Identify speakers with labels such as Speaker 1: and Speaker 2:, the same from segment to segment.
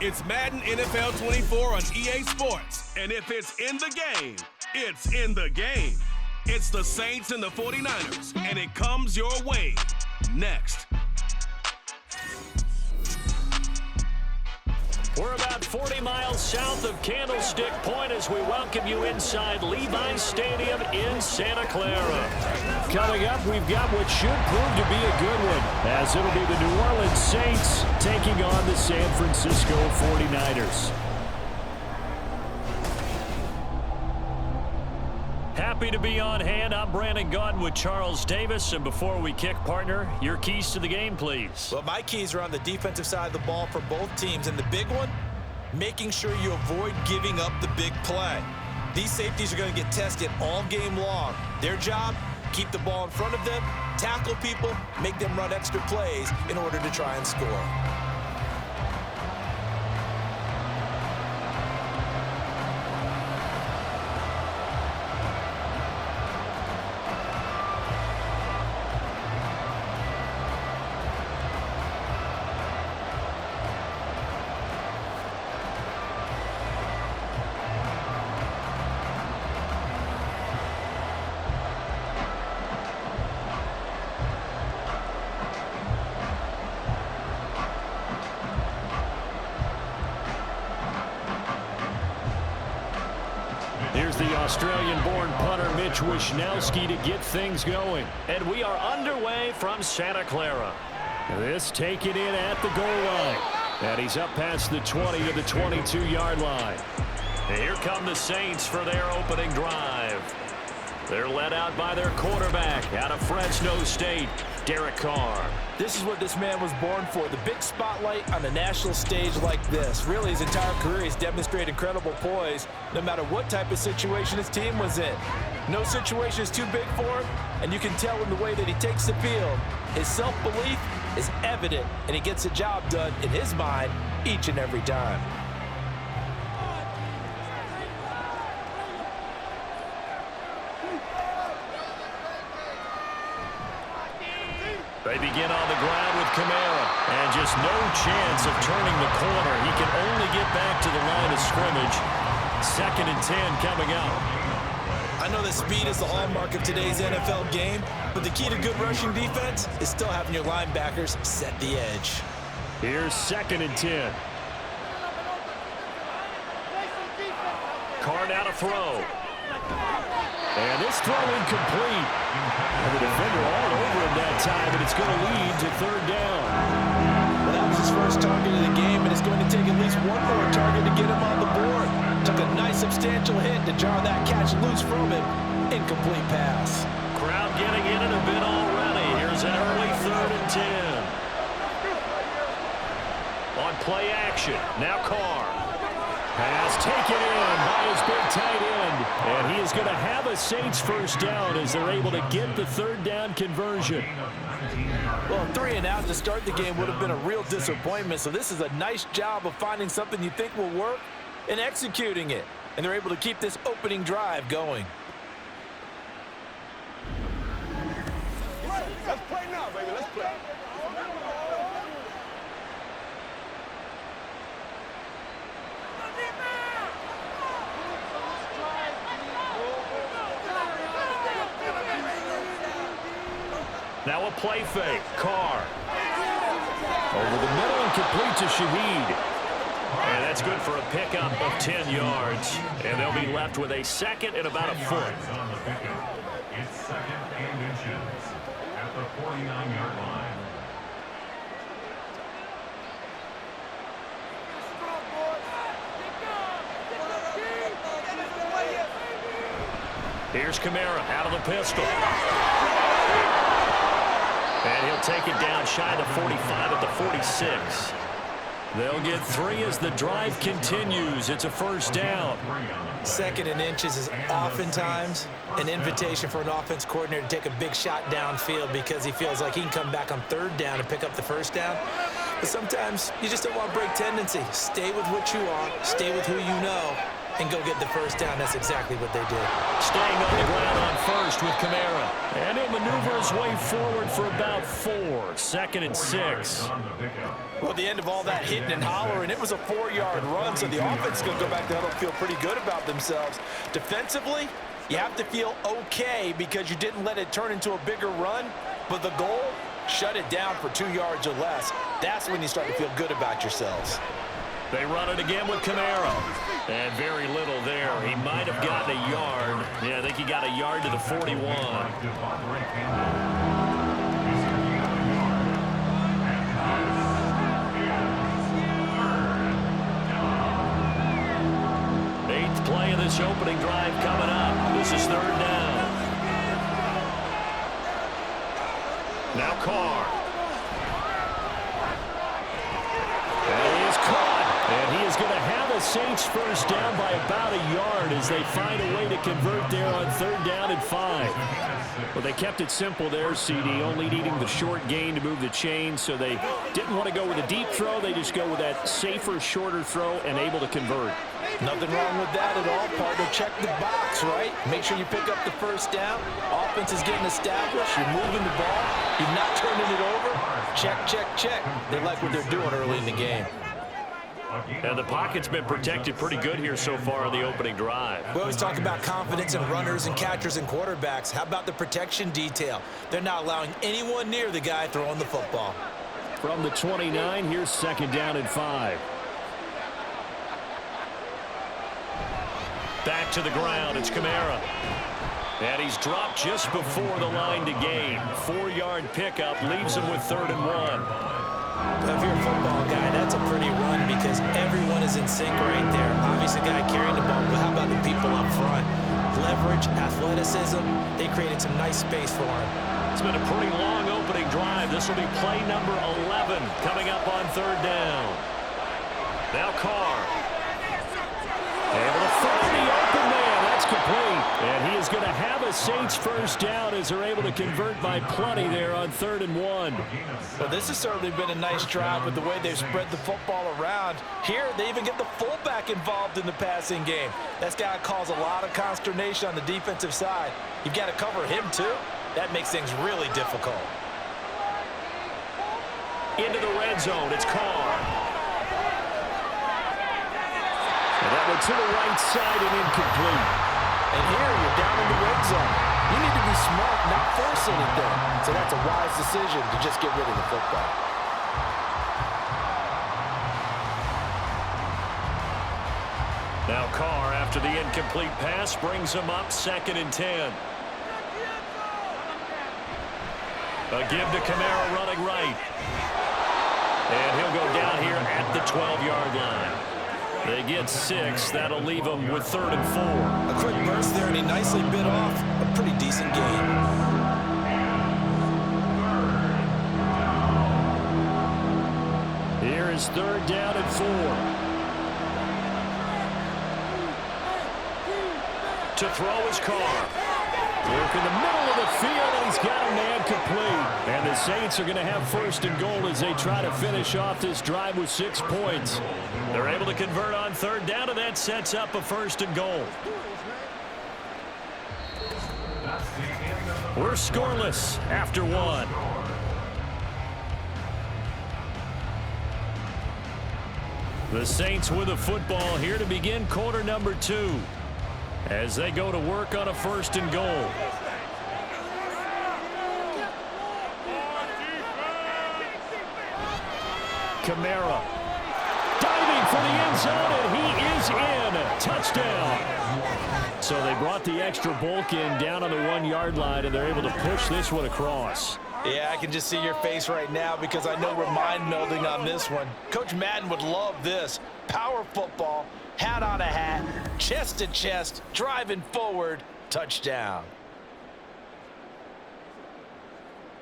Speaker 1: It's Madden NFL 24 on EA Sports. And if it's in the game, it's in the game. It's the Saints and the 49ers, and it comes your way next.
Speaker 2: We're about 40 miles south of Candlestick Point as we welcome you inside Levi's Stadium in Santa Clara. Coming up, we've got what should prove to be a good one, as it'll be the New Orleans Saints taking on the San Francisco 49ers. Happy to be on hand. I'm Brandon Gaudin with Charles Davis. And before we kick, partner, your keys to the game, please.
Speaker 3: Well, my keys are on the defensive side of the ball for both teams. And the big one, making sure you avoid giving up the big play. These safeties are going to get tested all game long. Their job, keep the ball in front of them, tackle people, make them run extra plays in order to try and score.
Speaker 2: Here's the Australian-born punter Mitch Wishnowsky to get things going. And we are underway from Santa Clara. This taken in at the goal line. And he's up past the 20 to the 22-yard line. And here come the Saints for their opening drive. They're led out by their quarterback out of Fresno State, Derek Carr.
Speaker 3: This is what this man was born for, the big spotlight on a national stage like this. Really, his entire career, he's demonstrated incredible poise, no matter what type of situation his team was in. No situation is too big for him, and you can tell in the way that he takes the field. His self-belief is evident, and he gets the job done in his mind each and every time.
Speaker 2: They begin on the ground with Kamara, and just no chance of turning the corner. He can only get back to the line of scrimmage. 2nd and 10 coming up.
Speaker 3: I know that speed is the hallmark of today's NFL game, but the key to good rushing defense is still having your linebackers set the edge.
Speaker 2: Here's 2nd and 10. Carr now to throw. And this throw incomplete. And the defender all over him that time, and it's going to lead to 3rd down.
Speaker 3: Well, that was his first target of the game, and it's going to take at least one more target to get him on the board. Took a nice substantial hit to jar that catch loose from him. Incomplete pass.
Speaker 2: Crowd getting in it a bit already. Here's an early 3rd and 10. On play action, now Carr. Pass taken in by his big tight end. And he is going to have a Saints first down as they're able to get the 3rd down conversion.
Speaker 3: Well, 3 and out to start the game would have been a real disappointment. So this is a nice job of finding something you think will work and executing it. And they're able to keep this opening drive going.
Speaker 1: Let's play now, baby. Let's play.
Speaker 2: Now a play fake. Carr. Over the middle and complete to Shaheed. And that's good for a pickup of 10 yards. And they'll be left with a 2nd and about a foot.
Speaker 4: It's 2nd and inches at the 49-yard line.
Speaker 2: Here's Kamara out of the pistol. And he'll take it down shy of 45 at the 46. They'll get 3 as the drive continues. It's a first down.
Speaker 3: 2nd and inches is oftentimes an invitation for an offense coordinator to take a big shot downfield because he feels like he can come back on 3rd down and pick up the first down. But sometimes you just don't want break tendency. Stay with what you are. Stay with who you know. and go get the first down. That's exactly what they did.
Speaker 2: Staying on the ground on first with Kamara. And he'll maneuver his way forward for about 4. 2nd and 6.
Speaker 3: Well, the end of all that hitting and hollering, it was a 4-yard run, so the offense is going to go back there and feel pretty good about themselves. Defensively, you have to feel okay because you didn't let it turn into a bigger run, but the goal, shut it down for 2 yards or less. That's when you start to feel good about yourselves.
Speaker 2: They run it again with Kamara. And very little there. He might have gotten a yard. Yeah, I think he got a yard to the 41. Eighth play of this opening drive coming up. This is 3rd down. Now Carr. And he is caught. And he is going to have a Saints first down by about a yard as they find a way to convert there on 3rd down and 5. Well, they kept it simple there, CD, only needing the short gain to move the chain, so they didn't want to go with a deep throw. They just go with that safer, shorter throw and able to convert.
Speaker 3: Nothing wrong with that at all, partner. Check the box, right? Make sure you pick up the first down. Offense is getting established. You're moving the ball. You're not turning it over. Check, check, check. They like what they're doing early in the game.
Speaker 2: And the pocket's been protected pretty good here so far on the opening drive.
Speaker 3: We always talk about confidence in runners and catchers and quarterbacks. How about the protection detail? They're not allowing anyone near the guy throwing the football.
Speaker 2: From the 29, here's 2nd down and 5. Back to the ground, it's Kamara. And he's dropped just before the line to gain. 4-yard pickup leaves him with 3rd and 1.
Speaker 3: If you're a football guy, that's a pretty run because everyone is in sync right there. Obviously, the guy carrying the ball, but how about the people up front? Leverage, athleticism, they created some nice space for him.
Speaker 2: It's been a pretty long opening drive. This will be play number 11 coming up on 3rd down. Now Carr. Able to find the open man. That's complete. And he is going to have a Saints first down as they're able to convert by plenty there on 3rd and 1.
Speaker 3: Well, this has certainly been a nice drive with the way they've spread the football around. Here, they even get the fullback involved in the passing game. That's got to cause a lot of consternation on the defensive side. You've got to cover him, too. That makes things really difficult.
Speaker 2: Into the red zone. It's Carr. And that one to the right side and incomplete.
Speaker 3: And here, you're down in the red zone. You need to be smart, not force anything. So that's a wise decision to just get rid of the football.
Speaker 2: Now Carr, after the incomplete pass, brings him up 2nd and 10. A give to Kamara running right. And he'll go down here at the 12-yard line. They get 6. That'll leave them with 3rd and 4.
Speaker 3: A quick burst there, and he nicely bit off a pretty decent gain.
Speaker 2: Here is 3rd down and 4. To throw his Carr. Work in the middle of the field, and he's got a man complete. And the Saints are going to have 1st and goal as they try to finish off this drive with 6 points. They're able to convert on 3rd down, and that sets up a 1st and goal. We're scoreless after 1. The Saints with a football here to begin quarter number 2. As they go to work on a 1st and goal. Kamara diving for the end zone, and he is in. Touchdown. So they brought the extra bulk in down on the 1-yard line, and they're able to push this one across.
Speaker 3: Yeah, I can just see your face right now because I know we're mind-melding on this one. Coach Madden would love this. Power football, hat on a hat, chest to chest, driving forward, touchdown.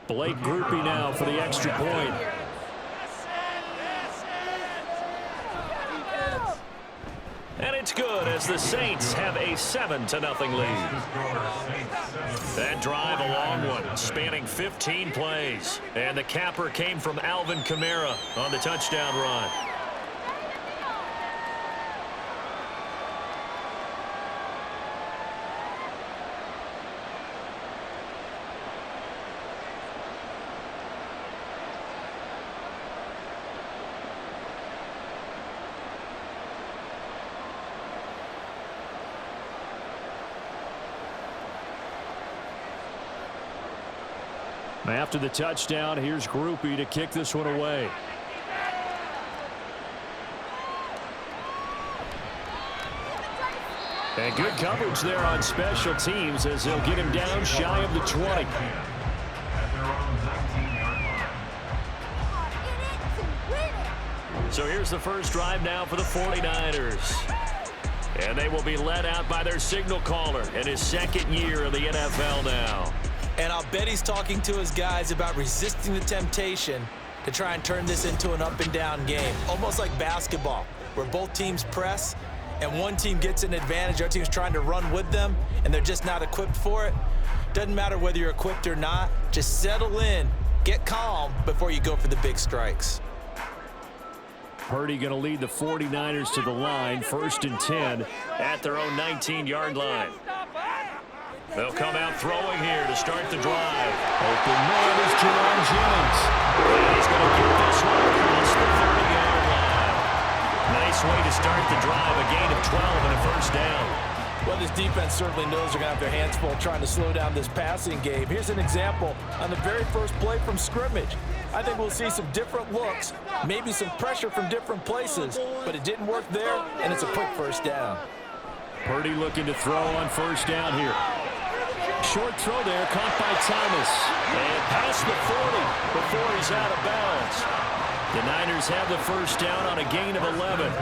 Speaker 2: Blake Groupie now for the extra point. And it's good as the Saints have a 7-0 lead. That drive, a long one, spanning 15 plays. And the capper came from Alvin Kamara on the touchdown run. After the touchdown, here's Groupie to kick this one away. And good coverage there on special teams as they'll get him down shy of the 20. So here's the first drive now for the 49ers. And they will be led out by their signal caller in his second year in the NFL now.
Speaker 3: And I'll bet he's talking to his guys about resisting the temptation to try and turn this into an up-and-down game. Almost like basketball, where both teams press, and one team gets an advantage, the other team's trying to run with them, and they're just not equipped for it. Doesn't matter whether you're equipped or not. Just settle in, get calm before you go for the big strikes.
Speaker 2: Purdy going to lead the 49ers to the line, 1st and 10 at their own 19-yard line. They'll come out throwing here to start the drive. Open man is Jerome Jennings. And he's going to get this one across the 30-yard line. Nice way to start the drive, a gain of 12 and a first down.
Speaker 3: Well, this defense certainly knows they're going to have their hands full trying to slow down this passing game. Here's an example on the very first play from scrimmage. I think we'll see some different looks, maybe some pressure from different places, but it didn't work there, and it's a quick first down.
Speaker 2: Purdy looking to throw on first down here. Short throw there, caught by Thomas. And past the 40 before he's out of bounds. The Niners have the first down on a gain of 11.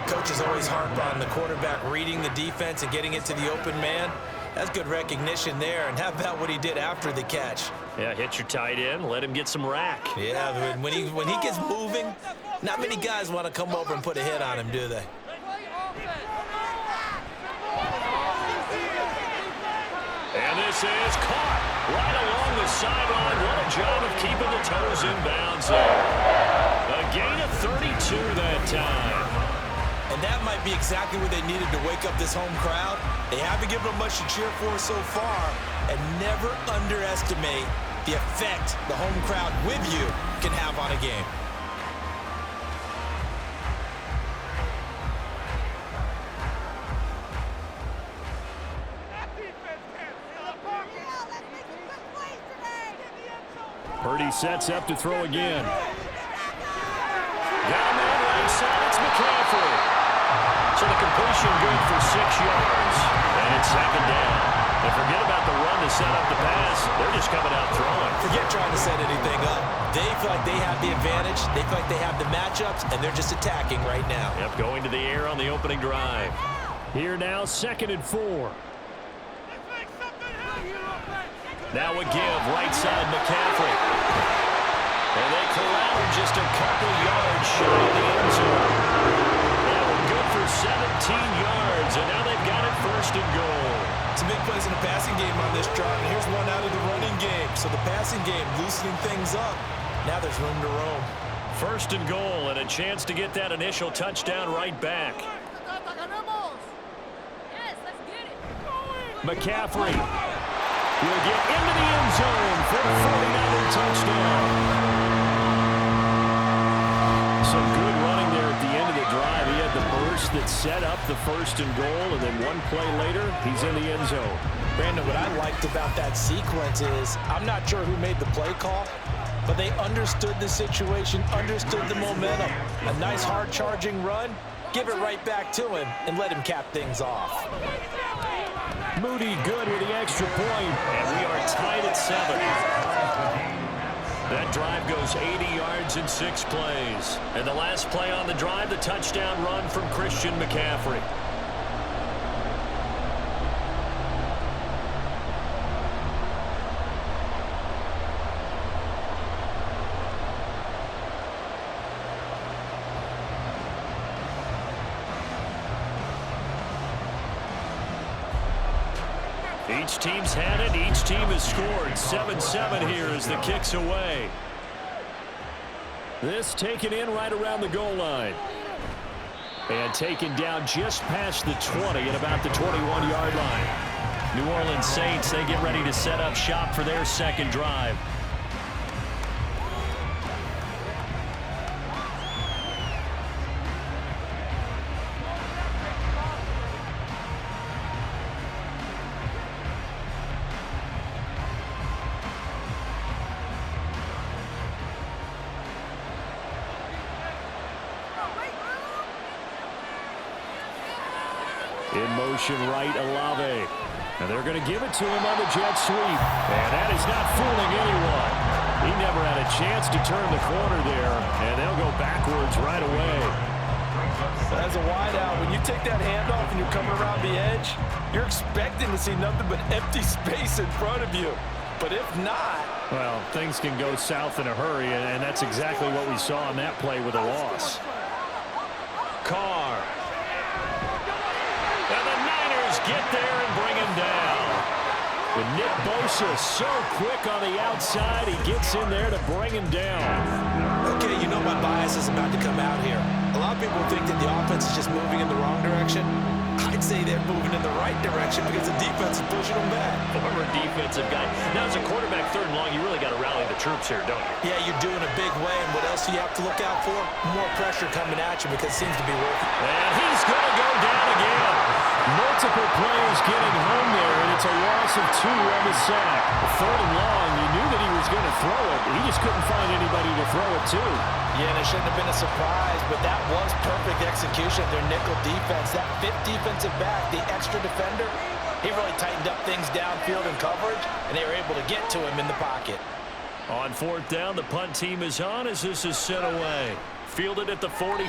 Speaker 3: Coaches always harp on the quarterback reading the defense and getting it to the open man. That's good recognition there. And how about what he did after the catch?
Speaker 2: Yeah, hit your tight end, let him get some rack.
Speaker 3: Yeah, when he gets moving, not many guys want to come over and put a hit on him, do they?
Speaker 2: And this is caught right along the sideline. What a job of keeping the toes in bounds there. A gain of 32 that time.
Speaker 3: And that might be exactly what they needed to wake up this home crowd. They haven't given them much to cheer for so far. And never underestimate the effect the home crowd with you can have on a game.
Speaker 2: Purdy sets up to throw again. Got him on right side, it's McCaffrey. So the completion good for 6 yards. And it's second down. And forget about the run to set up the pass. They're just coming out throwing.
Speaker 3: Forget trying to set anything up. They feel like they have the advantage. They feel like they have the matchups, and they're just attacking right now.
Speaker 2: Yep, going to the air on the opening drive. Here now, 2nd and 4. Now a give, right side McCaffrey. And they corral just a couple yards shy of the end zone. They were good for 17 yards, and now they've got it 1st and goal.
Speaker 3: Some big plays in the passing game on this drive, and here's one out of the running game. So the passing game loosening things up. Now there's room to roam.
Speaker 2: 1st and goal, and a chance to get that initial touchdown right back. McCaffrey will get into the end zone for a 49er touchdown. Some good running there at the end of the drive. He had the burst that set up the 1st and goal, and then one play later, he's in the end zone.
Speaker 3: Brandon, what I liked about that sequence is I'm not sure who made the play call, but they understood the situation, understood the momentum. A nice hard-charging run, give it right back to him, and let him cap things off.
Speaker 2: Moody good with the extra point, and we are tied at 7. That drive goes 80 yards in 6 plays. And the last play on the drive, the touchdown run from Christian McCaffrey. Each team's had it. Each team has scored. 7-7 here as the kick's away. This taken in right around the goal line. And taken down just past the 20 at about the 21-yard line. New Orleans Saints, they get ready to set up shop for their second drive. In motion right, Olave. And they're going to give it to him on the jet sweep. And that is not fooling anyone. He never had a chance to turn the corner there, and they'll go backwards right away.
Speaker 3: As a wideout, when you take that handoff and you're coming around the edge, you're expecting to see nothing but empty space in front of you. But if not...
Speaker 2: Well, things can go south in a hurry, and that's exactly what we saw on that play with a loss. Carr. And the Niners get there and bring him down. But Nick Bosa so quick on the outside, he gets in there to bring him down.
Speaker 3: Okay, you know my bias is about to come out here. A lot of people think that the offense is just moving in the wrong direction. I'd say they're moving in the right direction because the defense is pushing them back.
Speaker 2: Former defensive guy. Now, as a quarterback, third and long, you really got to rally the troops here, don't you?
Speaker 3: Yeah, you're doing a big way, and what else do you have to look out for? More pressure coming at you because it seems to be working.
Speaker 2: And he's going to go down again. Multiple players getting home there, and it's a loss of 2 on the sack. Third and long, you knew that he was going to throw it. He just couldn't find anybody to throw it to.
Speaker 3: Yeah, and it shouldn't have been a surprise, but that was perfect execution of their nickel defense. That fifth defensive back, the extra defender, he really tightened up things downfield in coverage, and they were able to get to him in the pocket.
Speaker 2: On fourth down, the punt team is on as this is sent away. Fielded at the 43.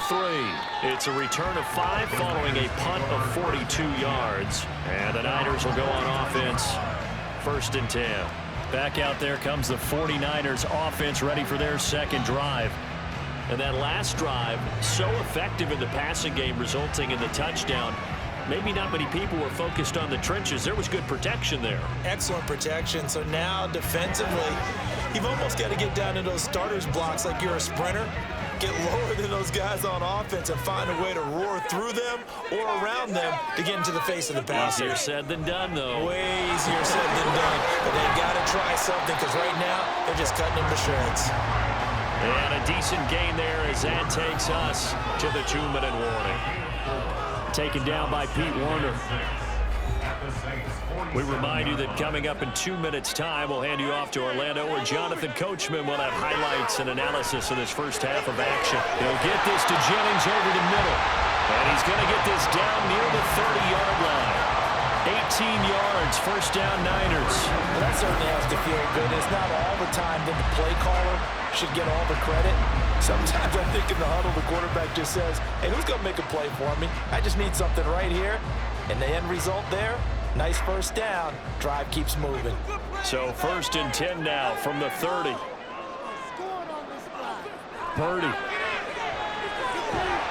Speaker 2: It's a return of 5 following a punt of 42 yards. And the Niners will go on offense. 1st and 10. Back out there comes the 49ers offense ready for their second drive. And that last drive, so effective in the passing game, resulting in the touchdown. Maybe not many people were focused on the trenches. There was good protection there.
Speaker 3: Excellent protection. So now defensively, you've almost got to get down to those starters blocks like you're a sprinter. Get lower than those guys on offense and find a way to roar through them or around them to get into the face of the passer.
Speaker 2: Easier said than done, though.
Speaker 3: Way easier said than done. But they've got to try something because right now they're just cutting them to shreds.
Speaker 2: And a decent gain there as that takes us to the 2-minute warning. Taken down by Pete Werner. We remind you that coming up in 2 minutes' time, we'll hand you off to Orlando, where Jonathan Coachman will have highlights and analysis of this first half of action. He'll get this to Jennings over the middle. And he's going to get this down near the 30-yard line. 18 yards, first down Niners.
Speaker 3: Well, that certainly has to feel good. It's not all the time that the play caller should get all the credit. Sometimes I think in the huddle, the quarterback just says, hey, who's going to make a play for me? I just need something right here. And the end result there, nice first down. Drive keeps moving.
Speaker 2: So 1st and 10 now from the 30. Purdy.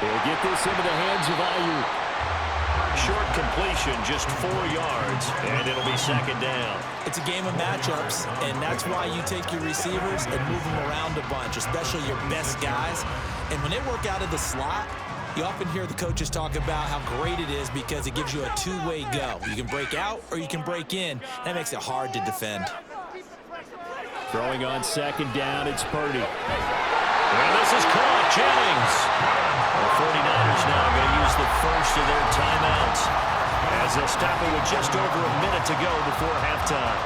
Speaker 2: He'll get this into the hands of Ayuk. Short completion, just 4 yards, and it'll be second down.
Speaker 3: It's a game of matchups, and that's why you take your receivers and move them around a bunch, especially your best guys. And when they work out of the slot, you often hear the coaches talk about how great it is because it gives you a two-way go. You can break out or you can break in. That makes it hard to defend.
Speaker 2: Throwing on second down, it's Purdy. And this is caught, Jennings. The 49ers now going to use the first of their timeouts as they'll stop it with just over a minute to go before halftime.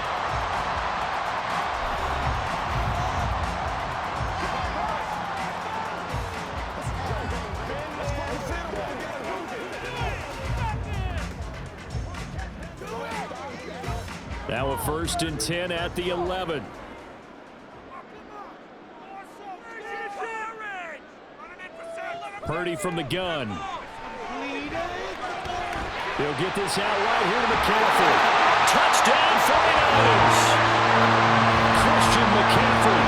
Speaker 2: Now a 1st and 10 at the 11. Purdy from the gun. He'll get this out right here to McCaffrey. Touchdown 49ers! Christian McCaffrey.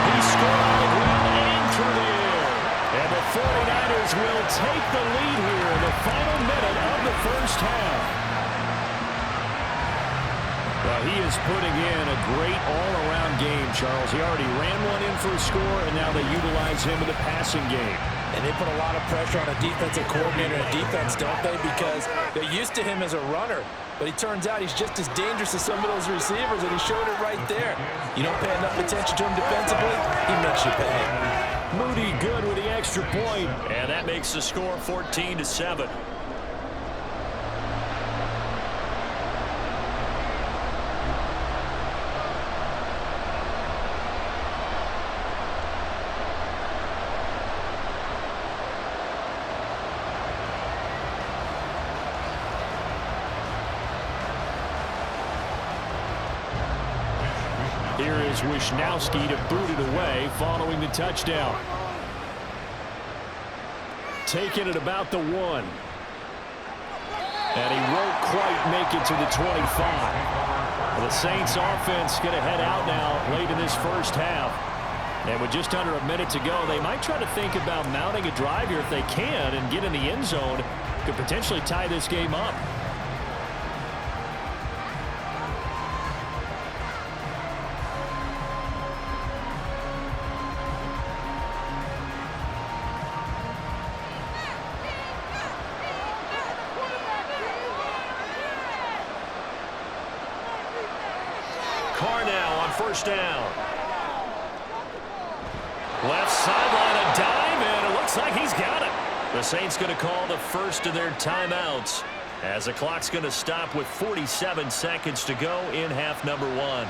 Speaker 2: He scored on the ground and through the air. And the 49ers will take the lead here in the final minute of the first half. Well, he is putting in a great all-around game, Charles. He already ran one in for a score, and now they utilize him in the passing game.
Speaker 3: And they put a lot of pressure on a defensive coordinator and defense, don't they? Because they're used to him as a runner. But he turns out he's just as dangerous as some of those receivers, and he showed it right there. You don't pay enough attention to him defensively, he makes you pay.
Speaker 2: Moody good with the extra point. And that makes the score 14-7. Here is Wisnowski to boot it away following the touchdown. Taking it about the 1. And he won't quite make it to the 25. The Saints offense going to head out now late in this first half. And with just under a minute to go, they might try to think about mounting a drive here if they can and get in the end zone. Could potentially tie this game up. Carr now on first down. Left sideline, a dive, and it looks like he's got it. The Saints going to call the first of their timeouts as the clock's going to stop with 47 seconds to go in half number 1.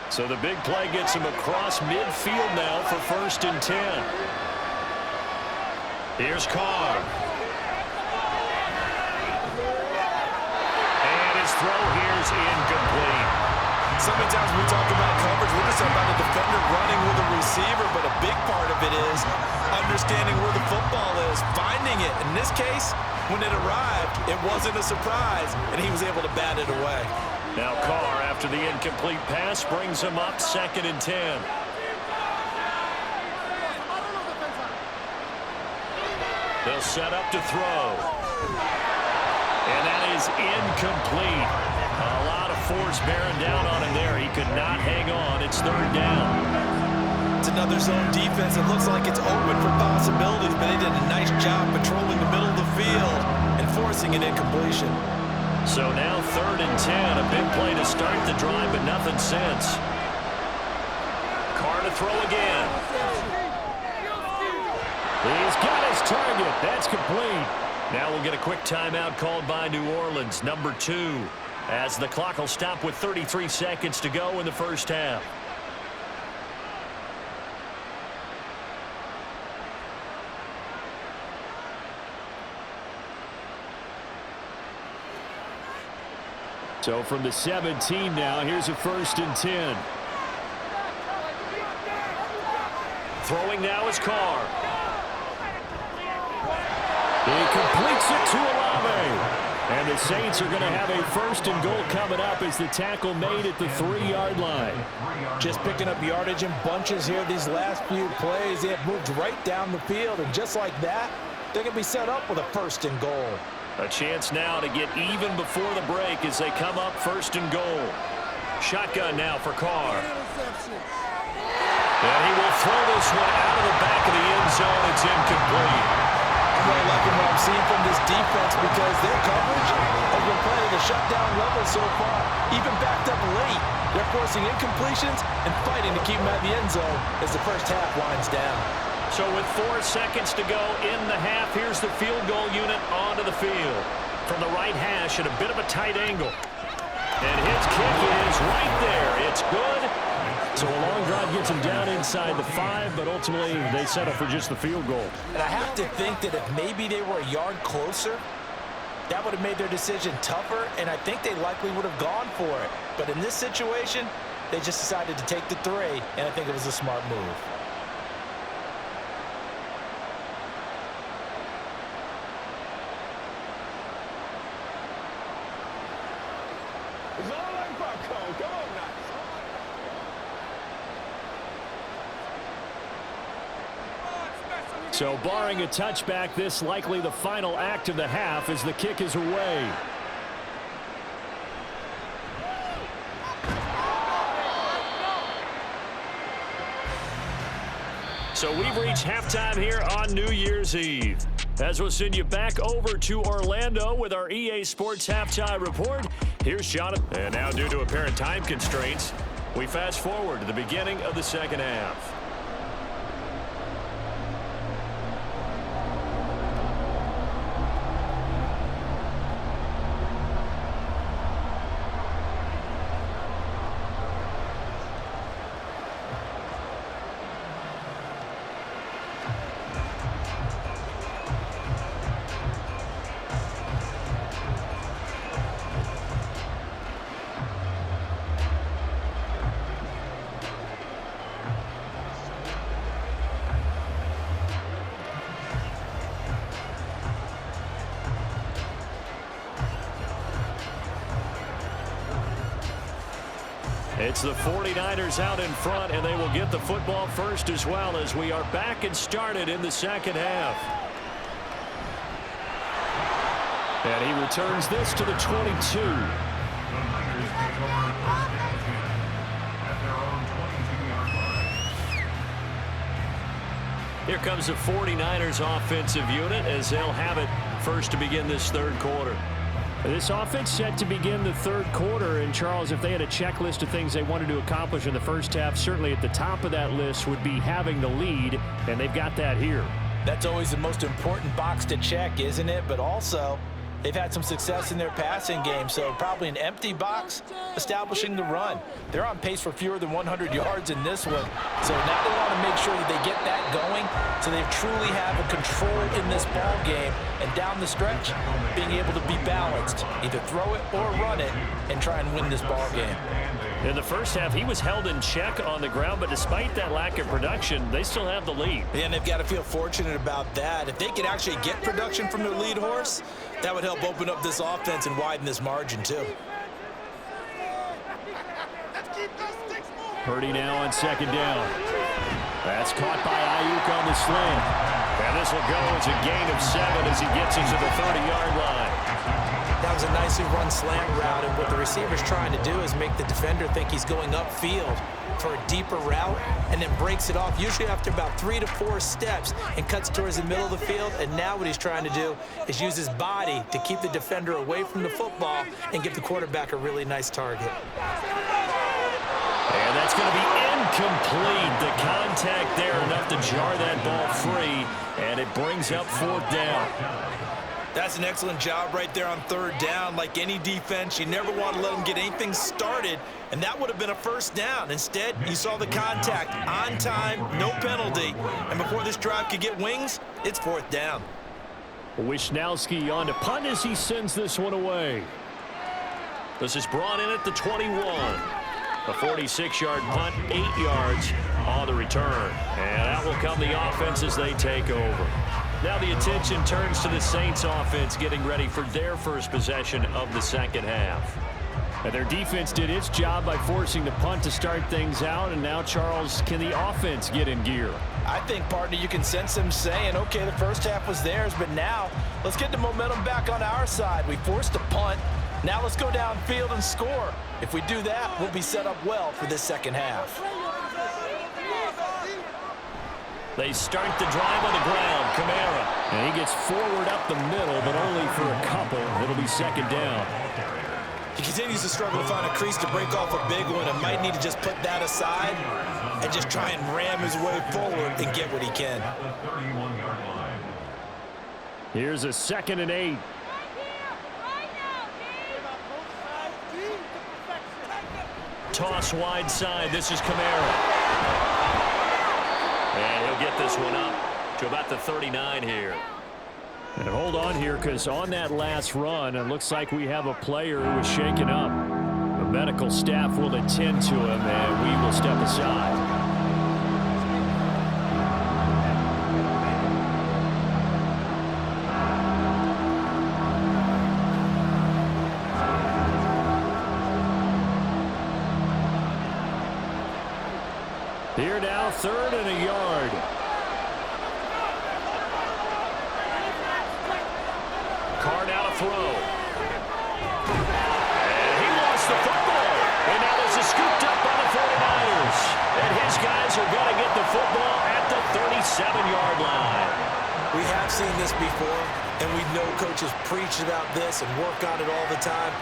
Speaker 2: So the big play gets him across midfield now for 1st and 10. Here's Carr. Throw here's incomplete.
Speaker 3: So many times we talk about coverage, we're just about a defender running with a receiver, but a big part of it is understanding where the football is, finding it. In this case, when it arrived, it wasn't a surprise, and he was able to bat it away.
Speaker 2: Now Carr, after the incomplete pass, brings him up 2nd and 10. They'll set up to throw. And that is incomplete. A lot of force bearing down on him there. He could not hang on. It's 3rd down.
Speaker 3: It's another zone defense. It looks like it's open for possibilities, but they did a nice job patrolling the middle of the field and forcing an incompletion.
Speaker 2: So now 3rd and 10. A big play to start the drive, but nothing since. Carr to throw again. He's got his target. That's complete. Now we'll get a quick timeout called by New Orleans, number 2, as the clock will stop with 33 seconds to go in the first half. So from the 17 now, here's a 1st and 10. Throwing now is Carr. He completes it to Olave. And the Saints are going to have a 1st and goal coming up as the tackle made at the 3-yard line.
Speaker 3: Just picking up yardage in bunches here these last few plays. They have moved right down the field, and just like that, they're going to be set up with a 1st and goal.
Speaker 2: A chance now to get even before the break as they come up 1st and goal. Shotgun now for Carr. And he will throw this one out of the back of the end zone. It's incomplete.
Speaker 3: I'm really liking what I'm seeing from this defense because their coverage has been playing at a shutdown level so far. Even backed up late, they're forcing incompletions and fighting to keep them at the end zone as the first half winds down.
Speaker 2: So with 4 seconds to go in the half, here's the field goal unit onto the field. From the right hash at a bit of a tight angle. And his kick is right there. It's good. So a long drive gets him down inside the 5, but ultimately they settle for just the field goal.
Speaker 3: And I have to think that if maybe they were a yard closer, that would have made their decision tougher, and I think they likely would have gone for it. But in this situation, they just decided to take the 3, and I think it was a smart move.
Speaker 2: So barring a touchback, this likely the final act of the half as the kick is away. So we've reached halftime here on New Year's Eve. As we'll send you back over to Orlando with our EA Sports Halftime Report, here's Jonathan. And now due to apparent time constraints, we fast forward to the beginning of the second half. It's the 49ers out in front, and they will get the football first as well as we are back and started in the second half. And he returns this to the 22. Here comes the 49ers offensive unit as they'll have it first to begin this third quarter. This offense set to begin the third quarter, and Charles, if they had a checklist of things they wanted to accomplish in the first half, certainly at the top of that list would be having the lead, and they've got that here.
Speaker 3: That's always the most important box to check, isn't it? But also, they've had some success in their passing game, so probably an empty box establishing the run. They're on pace for fewer than 100 yards in this one, so now they want to make sure that they get that going so they truly have a control in this ball game, and down the stretch, being able to be balanced, either throw it or run it, and try and win this ball game.
Speaker 2: In the first half, he was held in check on the ground, but despite that lack of production, they still have the lead.
Speaker 3: And they've got to feel fortunate about that. If they could actually get production from their lead horse, that would help open up this offense and widen this margin, too.
Speaker 2: Purdy now on second down. That's caught by Ayuk on the slant. And this will go as a gain of 7 as he gets into the 30-yard line.
Speaker 3: That was a nicely run slant route, and what the receiver's trying to do is make the defender think he's going upfield for a deeper route, and then breaks it off, usually after about 3 to 4 steps, and cuts towards the middle of the field. And now what he's trying to do is use his body to keep the defender away from the football and give the quarterback a really nice target.
Speaker 2: And that's going to be incomplete. The contact there enough to jar that ball free, and it brings up 4th down.
Speaker 3: That's an excellent job right there on 3rd down. Like any defense, you never want to let them get anything started, and that would have been a 1st down. Instead, you saw the contact on time, no penalty, and before this drive could get wings, it's 4th down.
Speaker 2: Wisnowski on to punt as he sends this one away. This is brought in at the 21. A 46-yard punt, 8 yards on the return. And that will come the offense as they take over. Now the attention turns to the Saints offense getting ready for their first possession of the second half. And their defense did its job by forcing the punt to start things out. And now, Charles, can the offense get in gear?
Speaker 3: I think, partner, you can sense them saying, okay, the first half was theirs, but now let's get the momentum back on our side. We forced a punt. Now let's go downfield and score. If we do that, we'll be set up well for this second half.
Speaker 2: They start the drive on the ground. Kamara. And he gets forward up the middle, but only for a couple. It'll be second down.
Speaker 3: He continues to struggle to find a crease to break off a big one and might need to just put that aside and just try and ram his way forward and get what he can.
Speaker 2: Here's a 2nd and 8. Toss wide side. This is Kamara. And he'll get this one up to about the 39 here. And hold on here, because on that last run, it looks like we have a player who is shaken up. The medical staff will attend to him, and we will step aside. Here now, 3rd and a yard. Carr now to throw. And he lost the football. And now this is scooped up by the 49ers. And his guys are going to get the football at the 37-yard line.
Speaker 3: We have seen this before, and we know coaches preach about this and work on it all the time.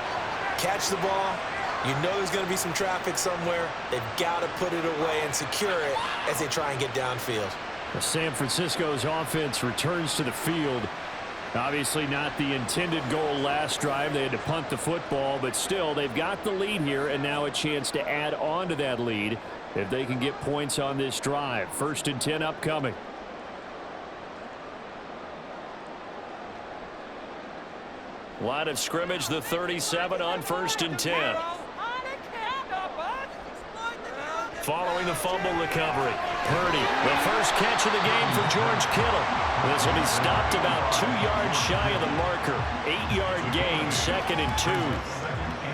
Speaker 3: Catch the ball. You know there's going to be some traffic somewhere. They've got to put it away and secure it as they try and get downfield.
Speaker 2: San Francisco's offense returns to the field. Obviously not the intended goal last drive. They had to punt the football, but still they've got the lead here, and now a chance to add on to that lead if they can get points on this drive. 1st and 10 upcoming. Line of scrimmage, the 37 on 1st and 10. Following the fumble recovery, Purdy, the first catch of the game for George Kittle. This will be stopped about 2 yards shy of the marker. 8-yard gain, 2nd and 2.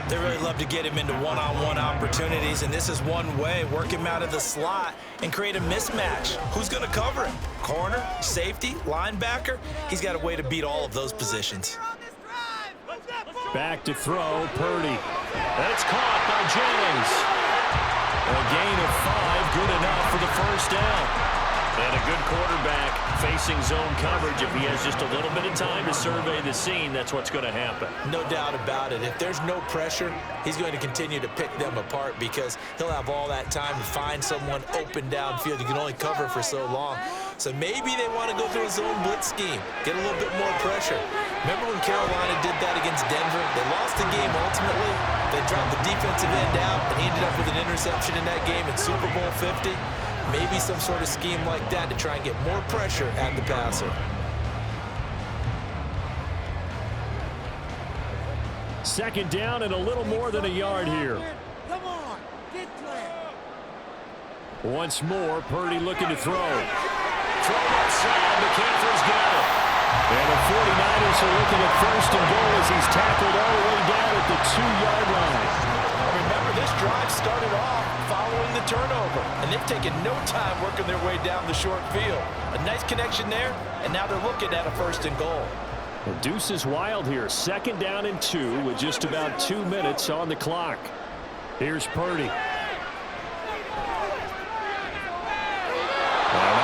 Speaker 3: They really love to get him into one-on-one opportunities, and this is one way. Work him out of the slot and create a mismatch. Who's going to cover him? Corner, safety, linebacker? He's got a way to beat all of those positions.
Speaker 2: Back to throw, Purdy. That's caught by Jennings. A gain of 5, good enough for the first down. And a good quarterback facing zone coverage. If he has just a little bit of time to survey the scene, that's what's going to happen.
Speaker 3: No doubt about it. If there's no pressure, he's going to continue to pick them apart because he'll have all that time to find someone open downfield. You can only cover for so long. So maybe they want to go through a zone blitz scheme, get a little bit more pressure. Remember when Carolina did that against Denver? They lost the game ultimately. They dropped the defensive end out, and he ended up with an interception in that game in Super Bowl 50. Maybe some sort of scheme like that to try and get more pressure at the passer.
Speaker 2: Second down and a little more than a yard here.
Speaker 5: Come on, get clear.
Speaker 2: Once more, Purdy looking to throw. Throw outside, McCaffrey's got it. And the 49ers are looking at first and goal as he's tackled all the way down at the 2-yard line.
Speaker 3: Remember, this drive started off following the turnover, and they've taken no time working their way down the short field. A nice connection there, and now they're looking at a first and goal.
Speaker 2: The deuce is wild here. Second down and 2 with just about 2 minutes on the clock. Here's Purdy. An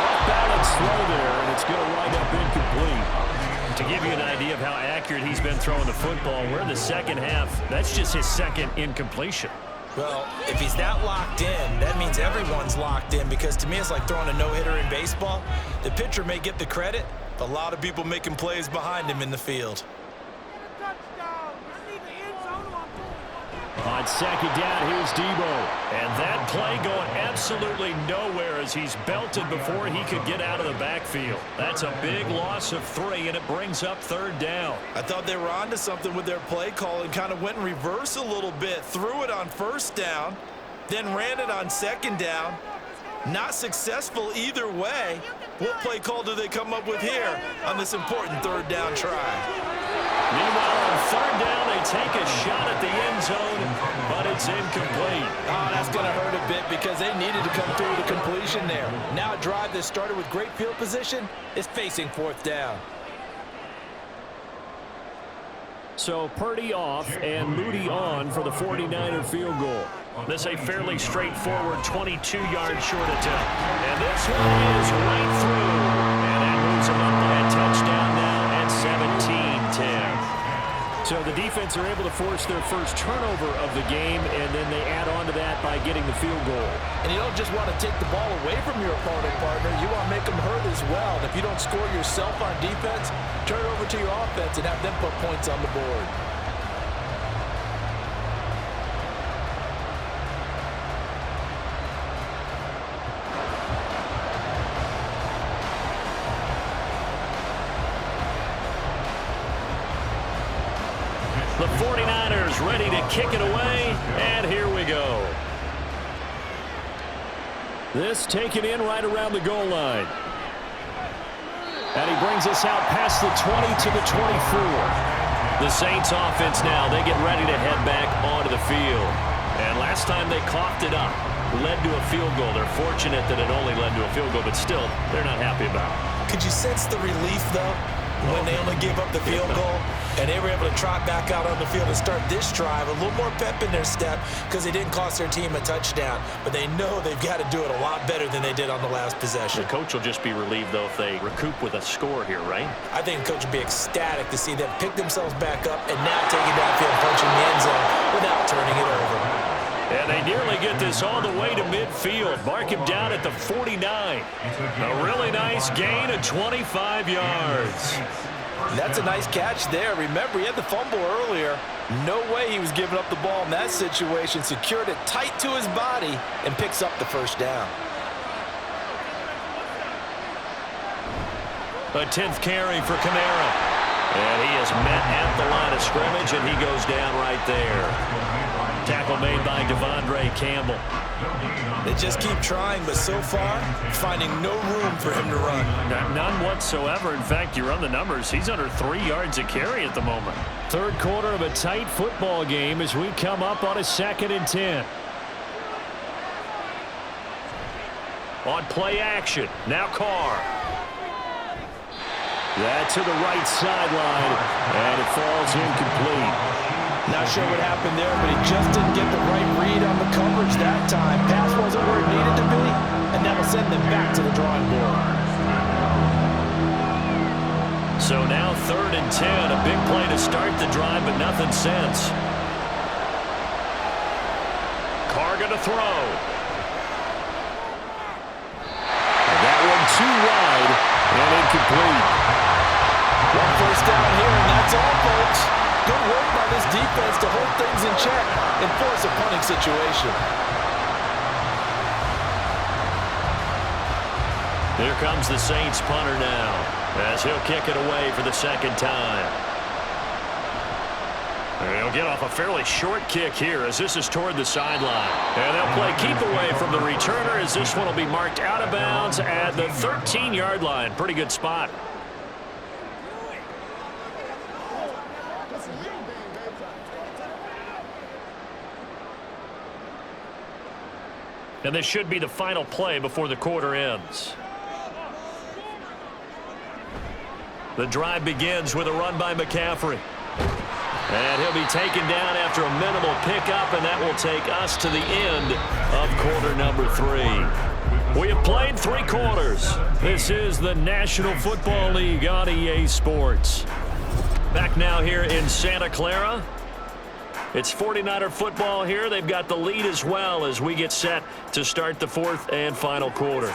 Speaker 2: off-balance throw there, and it's going to wind up incomplete. To give you an idea of how accurate he's been throwing the football, we're in the second half. That's just his second incompletion.
Speaker 3: Well, if he's not locked in, that means everyone's locked in, because to me it's like throwing a no-hitter in baseball. The pitcher may get the credit, but a lot of people making plays behind him in the field.
Speaker 2: On second down, here's Debo. And that play going absolutely nowhere as he's belted before he could get out of the backfield. That's a big loss of 3, and it brings up third down.
Speaker 3: I thought they were onto something with their play call and kind of went in reverse a little bit. Threw it on first down, then ran it on second down. Not successful either way. What play call do they come up with here on this important third down try?
Speaker 2: Meanwhile, on third down, they take a shot at the end zone, but it's incomplete.
Speaker 3: Oh, that's going to hurt a bit because they needed to come through with a completion there. Now a drive that started with great field position is facing fourth down.
Speaker 2: So Purdy off and Moody on for the 49er field goal. This a fairly straightforward 22-yard short attempt. And this one is right through. And that moves them up by a touchdown now at 17-10. So the defense are able to force their first turnover of the game, and then they add on to that by getting the field goal.
Speaker 3: And you don't just want to take the ball away from your opponent, partner. You want to make them hurt as well. And if you don't score yourself on defense, turn it over to your offense and have them put points on the board.
Speaker 2: The 49ers ready to kick it away, and here we go. This taken in right around the goal line. And he brings us out past the 20 to the 24. The Saints offense now, they get ready to head back onto the field. And last time they coughed it up, led to a field goal. They're fortunate that it only led to a field goal, but still, they're not happy about it.
Speaker 3: Could you sense the relief, though, when they only gave up the field goal? And they were able to trot back out on the field and start this drive. A little more pep in their step because they didn't cost their team a touchdown. But they know they've got to do it a lot better than they did on the last possession.
Speaker 2: The coach will just be relieved, though, if they recoup with a score here, right?
Speaker 3: I think the coach will be ecstatic to see them pick themselves back up and now take it downfield, punching the end zone without turning it over.
Speaker 2: And they nearly get this all the way to midfield. Mark him down at the 49. A really nice gain of 25 yards.
Speaker 3: That's a nice catch there. Remember, he had the fumble earlier. No way he was giving up the ball in that situation. Secured it tight to his body and picks up the first down.
Speaker 2: A 10th carry for Kamara. And he is met at the line of scrimmage, and he goes down right there. Tackle made by Devondre Campbell.
Speaker 3: They just keep trying, but so far, finding no room for him to run.
Speaker 2: None whatsoever. In fact, you run the numbers, he's under 3 yards a carry at the moment. Third quarter of a tight football game as we come up on a 2nd and 10. On play action, now Carr. That to the right sideline, and it falls incomplete.
Speaker 3: Not sure what happened there, but he just didn't get the right read on the coverage that time. Pass wasn't where it needed to be, and that'll send them back to the drawing board.
Speaker 2: So now 3rd and 10, a big play to start the drive, but nothing since. Carr gonna throw. And that one too wide and incomplete.
Speaker 3: One first down here, and that's all, folks. Good work by this defense to hold things in check and force a punting situation.
Speaker 2: Here comes the Saints punter now, as he'll kick it away for the 2nd time. And he'll get off a fairly short kick here as this is toward the sideline. And they'll play keep away from the returner as this one will be marked out of bounds at the 13-yard line. Pretty good spot. And this should be the final play before the quarter ends. The drive begins with a run by McCaffrey. And he'll be taken down after a minimal pickup, and that will take us to the end of quarter number 3. We have played 3 quarters. This is the National Football League on EA Sports. Back now here in Santa Clara. It's 49er football here. They've got the lead as well as we get set to start the 4th and final quarter.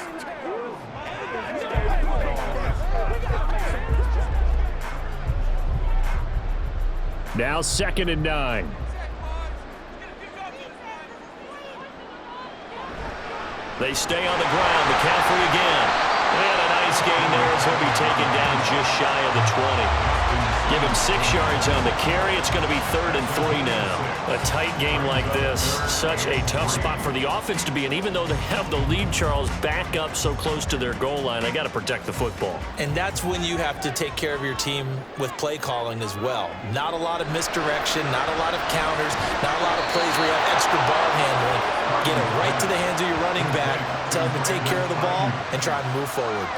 Speaker 2: Now 2nd and 9. They stay on the ground. McCaffrey again. And a nice gain there as he'll be taken down just shy of the 20. Give him 6 yards on the carry. It's going to be 3rd and 3 now. A tight game like this, such a tough spot for the offense to be in. Even though they have the lead, Charles, back up so close to their goal line, they got to protect the football. And that's when you have to take care of your team with play calling as well. Not a lot of misdirection, not a lot of counters, not a lot of plays where you have extra ball handling. Get it right to the hands of your running back, tell him to take care of the ball, and try and move forward.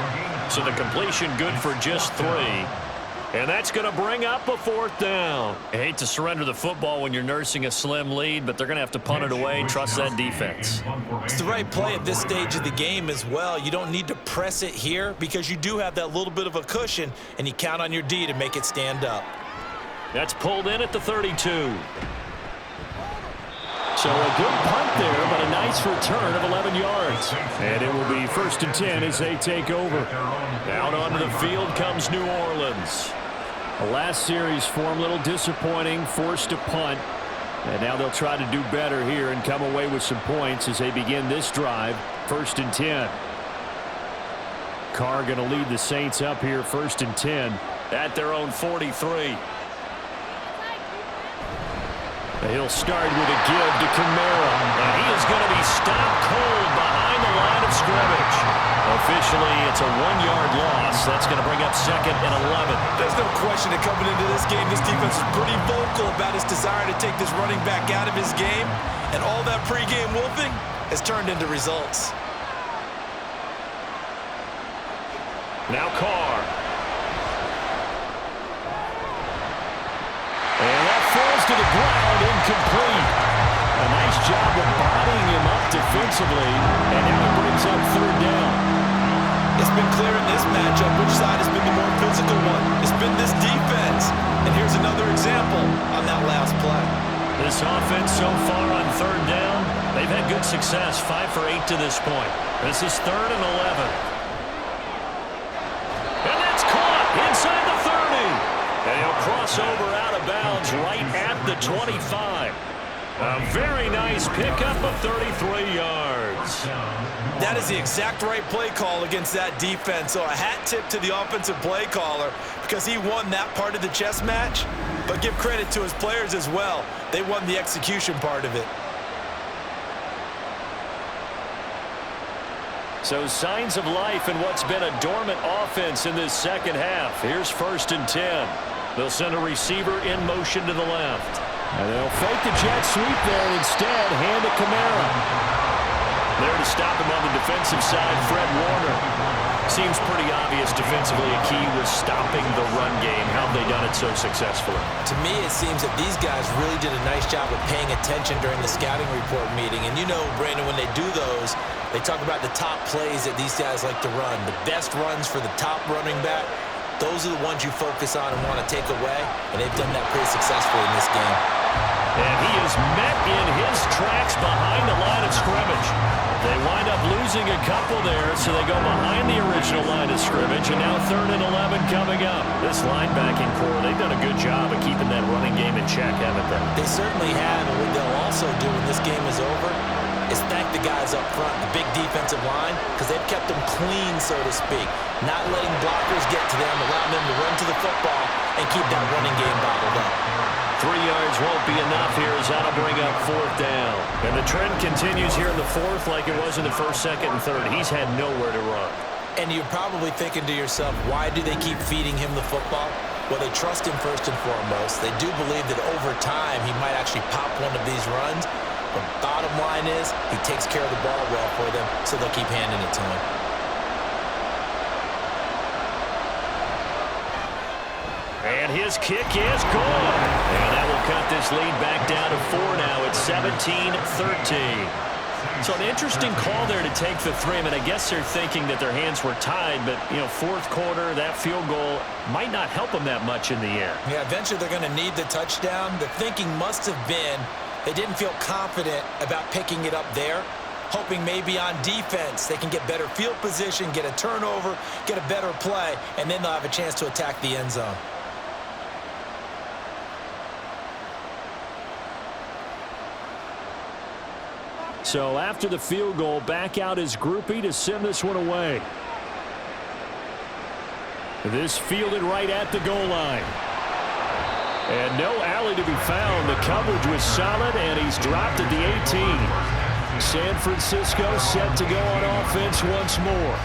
Speaker 2: So the completion good for just 3. And that's going to bring up a 4th down. I hate to surrender the football when you're nursing a slim lead, but they're going to have to punt it away and trust that defense.
Speaker 3: It's the right play at this stage of the game as well. You don't need to press it here because you do have that little bit of a cushion, and you count on your D to make it stand up.
Speaker 2: That's pulled in at the 32. So a good punt there, but a nice return of 11 yards. And it will be 1st and 10 as they take over. Out onto the field comes New Orleans. The last series for them, a little disappointing, forced to punt. And now they'll try to do better here and come away with some points as they begin this drive, 1st and 10. Carr going to lead the Saints up here, 1st and 10 at their own 43. He'll start with a give to Kamara. And he is going to be stopped cold behind the line of scrimmage. Officially, it's a 1-yard loss. That's going to bring up 2nd and 11.
Speaker 3: There's no question that coming into this game, this defense is pretty vocal about his desire to take this running back out of his game. And all that pregame wolfing has turned into results.
Speaker 2: Now Carr. And that falls to the ground, incomplete. A nice job of bodying him up defensively, and now it brings up 3rd down.
Speaker 3: It's been clear in this matchup which side has been the more physical one. It's been this defense. And here's another example on that last play.
Speaker 2: This offense so far on 3rd down, they've had good success, 5 for 8 to this point. This is 3rd and 11. And that's caught inside the 30. And he'll cross over out of bounds right at the 25. A very nice pickup of 33 yards.
Speaker 3: That is the exact right play call against that defense. So a hat tip to the offensive play caller because he won that part of the chess match. But give credit to his players as well. They won the execution part of it.
Speaker 2: So signs of life in what's been a dormant offense in this second half. Here's 1st and 10. They'll send a receiver in motion to the left. And they'll fake the jet sweep there and instead hand to Kamara. There to stop him on the defensive side, Fred Warner. Seems pretty obvious defensively a key was stopping the run game. How have they done it so successfully?
Speaker 3: To me, it seems that these guys really did a nice job of paying attention during the scouting report meeting. And you know, Brandon, when they do those, they talk about the top plays that these guys like to run. The best runs for the top running back. Those are the ones you focus on and want to take away, and they've done that pretty successfully in this game.
Speaker 2: And he is met in his tracks behind the line of scrimmage. They wind up losing a couple there, so they go behind the original line of scrimmage, and now 3rd and 11 coming up. This linebacking core, they've done a good job of keeping that running game in check, haven't they?
Speaker 3: They certainly have, and what they'll also do when this game is over is thank the guys up front, the big defensive line, because they've kept them clean, so to speak. Not letting blockers get to them, allowing them to run to the football and keep that running game bottled up.
Speaker 2: 3 yards won't be enough here as that'll bring up 4th down. And the trend continues here in the 4th like it was in the 1st, 2nd, and 3rd. He's had nowhere to run.
Speaker 3: And you're probably thinking to yourself, why do they keep feeding him the football? Well, they trust him first and foremost. They do believe that over time he might actually pop one of these runs. But bottom line is he takes care of the ball well for them, so they'll keep handing it to him.
Speaker 2: And his kick is good. And that will cut this lead back down to 4 now. It's 17-13. So an interesting call there to take the 3. I mean, I guess they're thinking that their hands were tied, but, you know, 4th quarter, that field goal might not help them that much in the end.
Speaker 3: Yeah, eventually they're going to need the touchdown. The thinking must have been they didn't feel confident about picking it up there, hoping maybe on defense they can get better field position, get a turnover, get a better play, and then they'll have a chance to attack the end zone.
Speaker 2: So after the field goal, back out is Groupie to send this one away. This fielded right at the goal line. And no alley to be found. The coverage was solid, and he's dropped at the 18. San Francisco set to go on offense once more.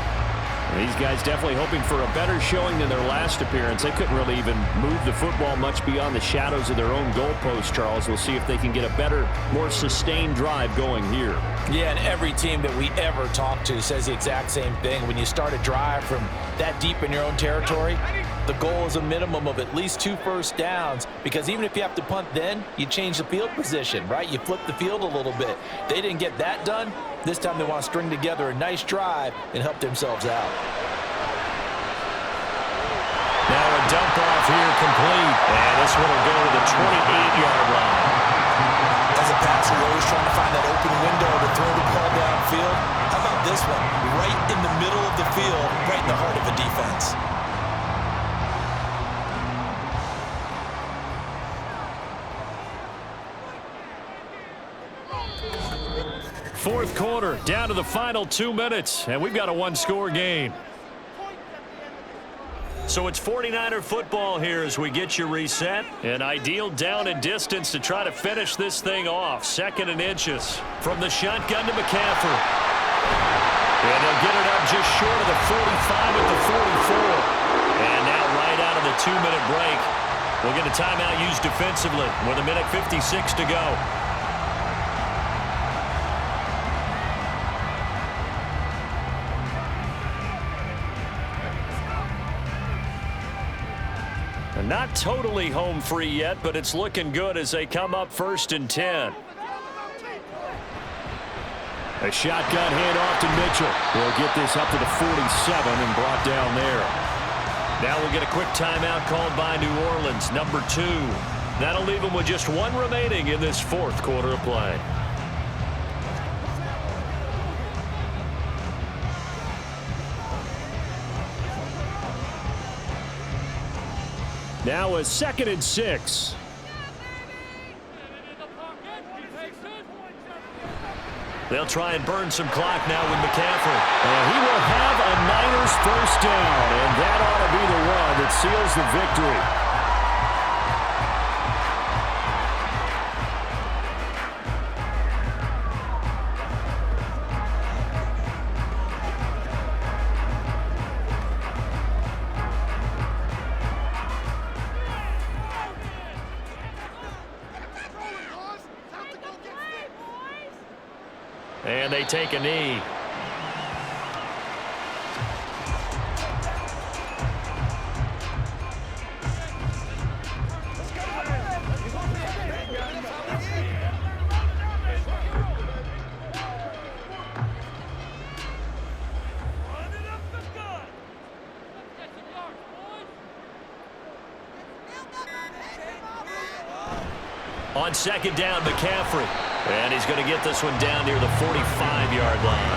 Speaker 2: And these guys definitely hoping for a better showing than their last appearance. They couldn't really even move the football much beyond the shadows of their own goalpost, Charles. We'll see if they can get a better, more sustained drive going here.
Speaker 3: Yeah, and every team that we ever talk to says the exact same thing. When you start a drive from that deep in your own territory, the goal is a minimum of at least 2 first downs, because even if you have to punt then, you change the field position, right? You flip the field a little bit. They didn't get that done. This time they want to string together a nice drive and help themselves out.
Speaker 2: Now a dump off here complete. And this one will go to the 28-yard line.
Speaker 3: As a passer, you're always trying to find that open window to throw the ball downfield. How about this one? Right in the middle of the field, right in the heart of a defense.
Speaker 2: Fourth quarter, down to the final 2 minutes, and we've got a one-score game. So it's 49er football here as we get you reset. An ideal down and distance to try to finish this thing off. 2nd and inches from the shotgun to McCaffrey. And they'll get it up just short of the 45 at the 44. And now right out of the 2-minute break, we'll get a timeout used defensively with 1:56 to go. Not totally home free yet, but it's looking good as they come up 1st and 10. A shotgun handoff to Mitchell. We'll get this up to the 47 and brought down there. Now we'll get a quick timeout called by New Orleans, number 2. That'll leave them with just 1 remaining in this 4th quarter of play. Now a 2nd and 6. They'll try and burn some clock now with McCaffrey. And he will have a Niners first down, and that ought to be the one that seals the victory. And they take a knee. On second down, McCaffrey. And he's going to get this one down near the 45-yard line.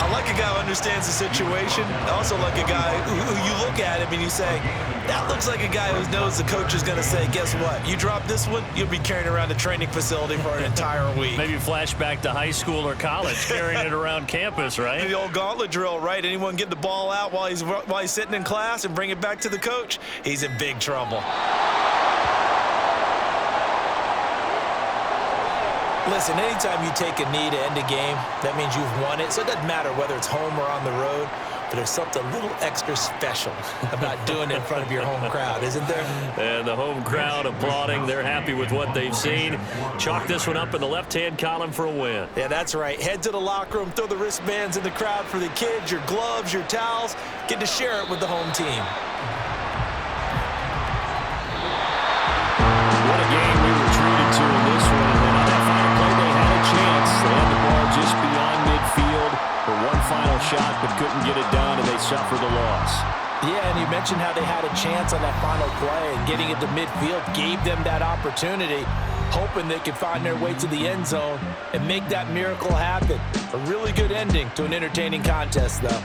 Speaker 3: I like a guy who understands the situation. I also like a guy who you look at him and you say, that looks like a guy who knows the coach is going to say, guess what? You drop this one, you'll be carrying around the training facility for an entire week.
Speaker 2: Maybe flashback to high school or college, carrying it around campus, right?
Speaker 3: The old gauntlet drill, right? Anyone get the ball out while he's sitting in class and bring it back to the coach, he's in big trouble. Listen, anytime you take a knee to end a game, that means you've won it. So it doesn't matter whether it's home or on the road, but there's something a little extra special about doing it in front of your home crowd, isn't there?
Speaker 2: And the home crowd applauding. They're happy with what they've seen. Chalk this one up in the left-hand column for a win.
Speaker 3: Yeah, that's right. Head to the locker room, throw the wristbands in the crowd for the kids, your gloves, your towels. Get to share it with the home team.
Speaker 2: What a game we were treated to in this one. And then on that final play, they had a chance. They had the ball just beyond midfield for one final shot, but couldn't get it done, and they suffered the loss.
Speaker 3: Yeah, and you mentioned how they had a chance on that final play, and getting it to midfield gave them that opportunity, hoping they could find their way to the end zone and make that miracle happen. A really good ending to an entertaining contest, though.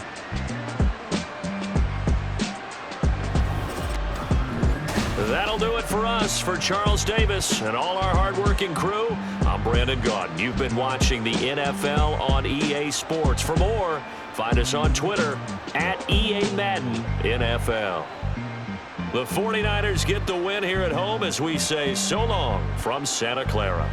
Speaker 2: That'll do it for us. For Charles Davis and all our hardworking crew, I'm Brandon Gaudin. You've been watching the NFL on EA Sports. For more, find us on Twitter at EA Madden NFL. The 49ers get the win here at home as we say so long from Santa Clara.